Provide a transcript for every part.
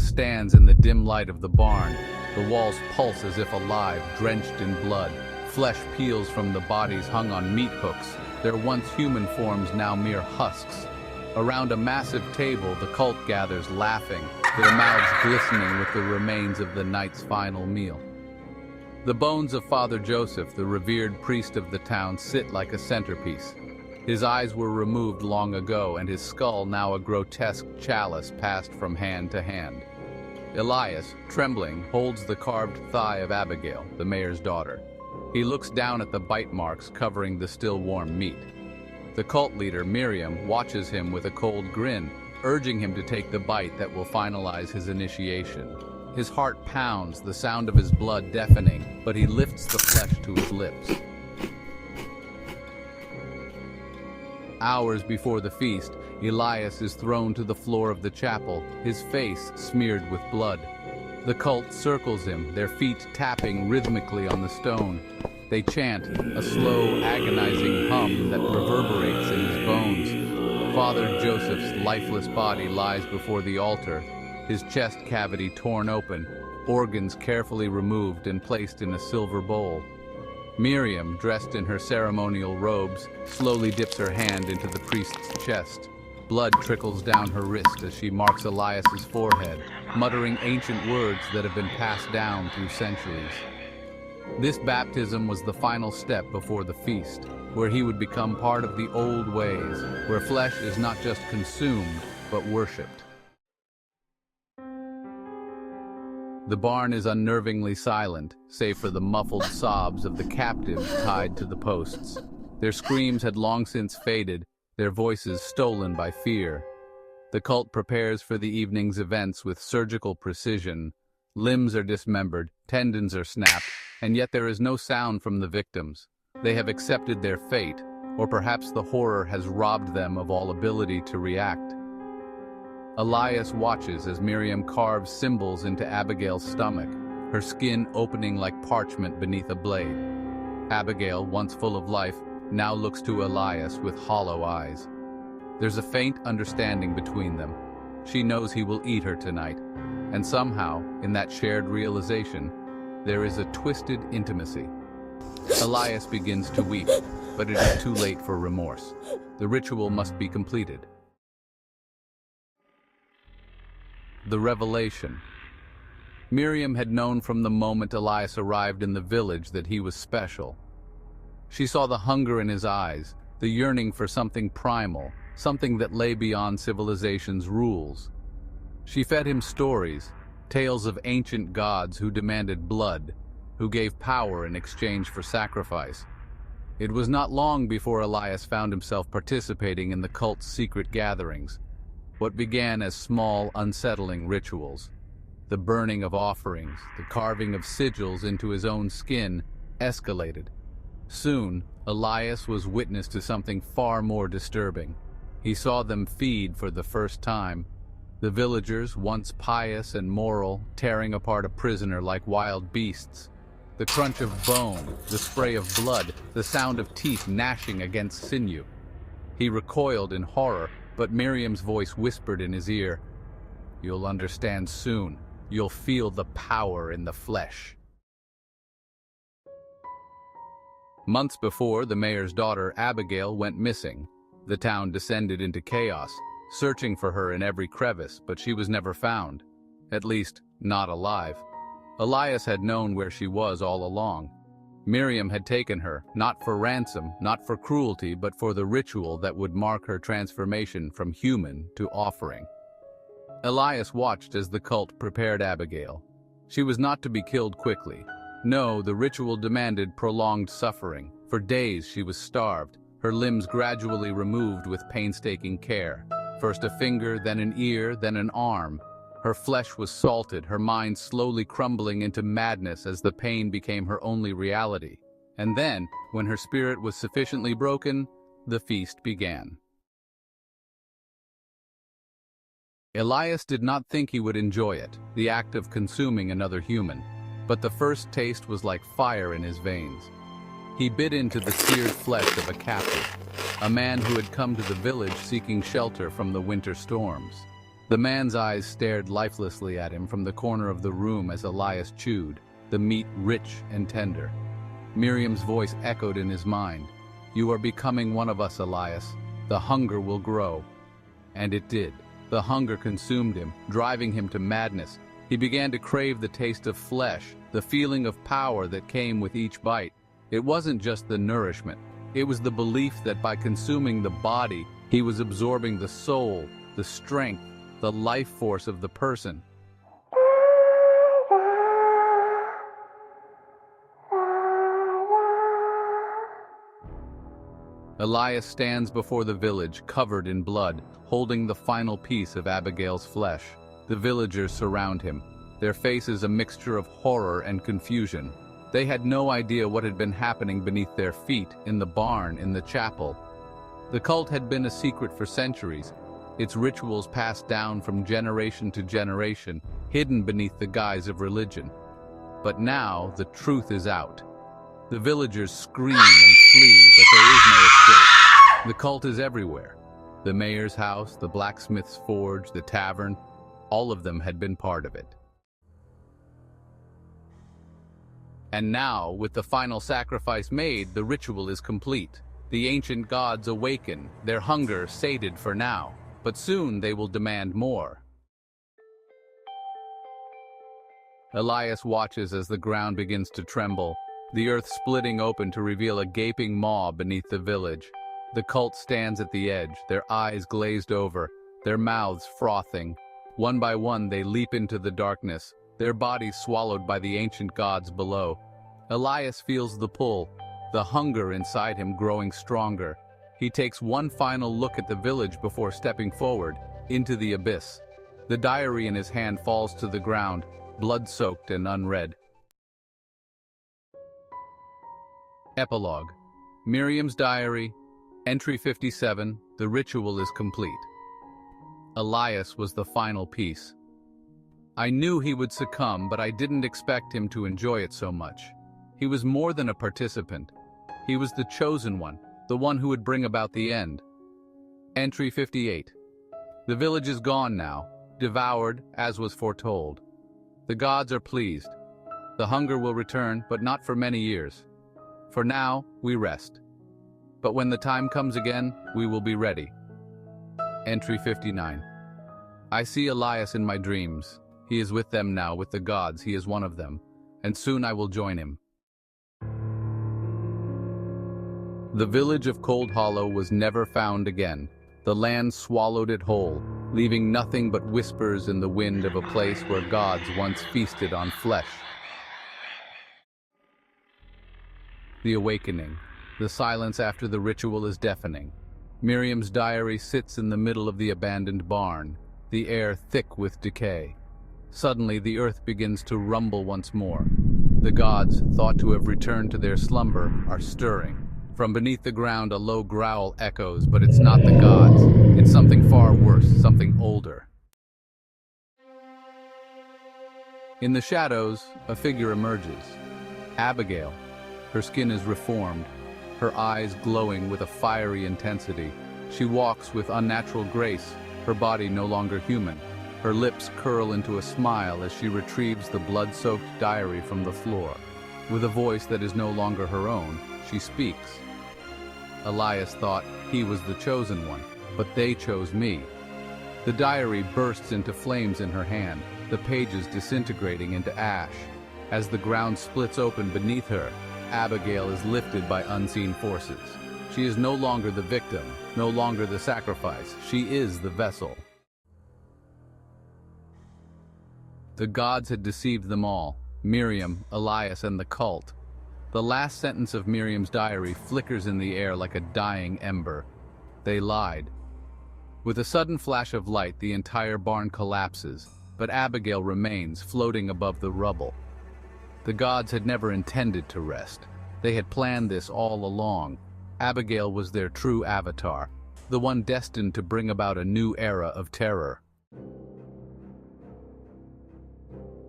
stands in the dim light of the barn. The walls pulse as if alive, drenched in blood. Flesh peels from the bodies hung on meat hooks, their once human forms now mere husks. Around a massive table, the cult gathers, laughing, their mouths glistening with the remains of the night's final meal. The bones of Father Joseph, the revered priest of the town, sit like a centerpiece. His eyes were removed long ago, and his skull now a grotesque chalice passed from hand to hand. Elias, trembling, holds the carved thigh of Abigail, the mayor's daughter. He looks down at the bite marks covering the still warm meat. The cult leader, Miriam, watches him with a cold grin, urging him to take the bite that will finalize his initiation. His heart pounds, the sound of his blood deafening, but he lifts the flesh to his lips. Hours before the feast, Elias is thrown to the floor of the chapel, his face smeared with blood. The cult circles him, their feet tapping rhythmically on the stone. They chant, a slow, agonizing hum that reverberates in his bones. Father Joseph's lifeless body lies before the altar, his chest cavity torn open, organs carefully removed and placed in a silver bowl. Miriam, dressed in her ceremonial robes, slowly dips her hand into the priest's chest. Blood trickles down her wrist as she marks Elias's forehead, muttering ancient words that have been passed down through centuries. This baptism was the final step before the feast, where he would become part of the old ways, where flesh is not just consumed, but worshipped. The barn is unnervingly silent, save for the muffled sobs of the captives tied to the posts. Their screams had long since faded, their voices stolen by fear. The cult prepares for the evening's events with surgical precision. Limbs are dismembered, tendons are snapped, and yet there is no sound from the victims. They have accepted their fate, or perhaps the horror has robbed them of all ability to react. Elias watches as Miriam carves symbols into Abigail's stomach, her skin opening like parchment beneath a blade. Abigail, once full of life, now looks to Elias with hollow eyes. There's a faint understanding between them. She knows he will eat her tonight, and somehow, in that shared realization, there is a twisted intimacy. Elias begins to weep, but it is too late for remorse. The ritual must be completed. The revelation. Miriam had known from the moment Elias arrived in the village that he was special. She saw the hunger in his eyes, the yearning for something primal, something that lay beyond civilization's rules. She fed him stories, tales of ancient gods who demanded blood, who gave power in exchange for sacrifice. It was not long before Elias found himself participating in the cult's secret gatherings. What began as small, unsettling rituals, the burning of offerings, the carving of sigils into his own skin, escalated. Soon, Elias was witness to something far more disturbing. He saw them feed for the first time. The villagers, once pious and moral, tearing apart a prisoner like wild beasts. The crunch of bone, the spray of blood, the sound of teeth gnashing against sinew. He recoiled in horror, but Miriam's voice whispered in his ear, "You'll understand soon. You'll feel the power in the flesh." Months before, the mayor's daughter, Abigail, went missing. The town descended into chaos, searching for her in every crevice, but she was never found. At least, not alive. Elias had known where she was all along. Miriam had taken her, not for ransom, not for cruelty, but for the ritual that would mark her transformation from human to offering. Elias watched as the cult prepared Abigail. She was not to be killed quickly. No, the ritual demanded prolonged suffering. For days she was starved, her limbs gradually removed with painstaking care. First a finger, then an ear, then an arm. Her flesh was salted, her mind slowly crumbling into madness as the pain became her only reality. And then, when her spirit was sufficiently broken, the feast began. Elias did not think he would enjoy it, the act of consuming another human, but the first taste was like fire in his veins. He bit into the seared flesh of a captive, a man who had come to the village seeking shelter from the winter storms. The man's eyes stared lifelessly at him from the corner of the room as Elias chewed, the meat rich and tender. Miriam's voice echoed in his mind. "You are becoming one of us, Elias. The hunger will grow." And it did. The hunger consumed him, driving him to madness. He began to crave the taste of flesh, the feeling of power that came with each bite. It wasn't just the nourishment. It was the belief that by consuming the body, he was absorbing the soul, the strength, the life force of the person. Elias stands before the village, covered in blood, holding the final piece of Abigail's flesh. The villagers surround him, their faces a mixture of horror and confusion. They had no idea what had been happening beneath their feet, in the barn, in the chapel. The cult had been a secret for centuries, its rituals passed down from generation to generation, hidden beneath the guise of religion. But now the truth is out. The villagers scream and flee, but there is no escape. The cult is everywhere. The mayor's house, the blacksmith's forge, the tavern, all of them had been part of it. And now, with the final sacrifice made, the ritual is complete. The ancient gods awaken, their hunger sated for now, but soon they will demand more. Elias watches as the ground begins to tremble, the earth splitting open to reveal a gaping maw beneath the village. The cult stands at the edge, their eyes glazed over, their mouths frothing. One by one they leap into the darkness, their bodies swallowed by the ancient gods below. Elias feels the pull, the hunger inside him growing stronger. He takes one final look at the village before stepping forward, into the abyss. The diary in his hand falls to the ground, blood-soaked and unread. Epilogue. Miriam's diary, entry 57, the ritual is complete. Elias was the final piece. I knew he would succumb, but I didn't expect him to enjoy it so much. He was more than a participant. He was the chosen one, the one who would bring about the end. Entry 58. The village is gone now, devoured as was foretold. The gods are pleased. The hunger will return, but not for many years. For now, we rest. But when the time comes again, we will be ready. Entry 59. I see Elias in my dreams. He is with them now, with the gods, he is one of them, and soon I will join him. The village of Cold Hollow was never found again. The land swallowed it whole, leaving nothing but whispers in the wind of a place where gods once feasted on flesh. The awakening. The silence after the ritual is deafening. Miriam's diary sits in the middle of the abandoned barn, the air thick with decay. Suddenly the earth begins to rumble once more. The gods, thought to have returned to their slumber, are stirring. From beneath the ground a low growl echoes, but it's not the gods. It's something far worse, something older. In the shadows, a figure emerges. Abigail. Her skin is reformed, her eyes glowing with a fiery intensity. She walks with unnatural grace, her body no longer human. Her lips curl into a smile as she retrieves the blood-soaked diary from the floor. With a voice that is no longer her own, she speaks. Elias thought he was the chosen one, but they chose me. The diary bursts into flames in her hand, the pages disintegrating into ash. As the ground splits open beneath her, Abigail is lifted by unseen forces. She is no longer the victim, no longer the sacrifice. She is the vessel. The gods had deceived them all, Miriam, Elias, and the cult. The last sentence of Miriam's diary flickers in the air like a dying ember. They lied. With a sudden flash of light, the entire barn collapses, but Abigail remains, floating above the rubble. The gods had never intended to rest. They had planned this all along. Abigail was their true avatar, the one destined to bring about a new era of terror.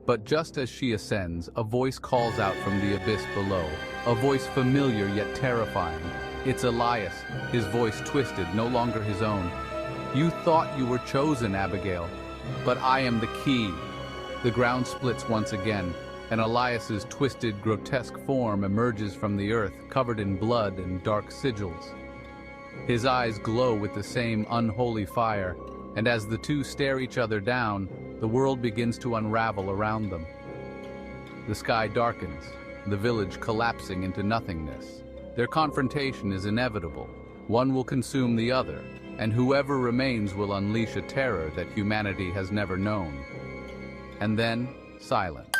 But just as she ascends, a voice calls out from the abyss below, a voice familiar yet terrifying. It's Elias, his voice twisted, no longer his own. You thought you were chosen, Abigail. But I am the key. The ground splits once again, and Elias's twisted, grotesque form emerges from the earth, covered in blood and dark sigils. His eyes glow with the same unholy fire, and as the two stare each other down, the world begins to unravel around them. The sky darkens, the village collapsing into nothingness. Their confrontation is inevitable. One will consume the other, and whoever remains will unleash a terror that humanity has never known. And then, silence.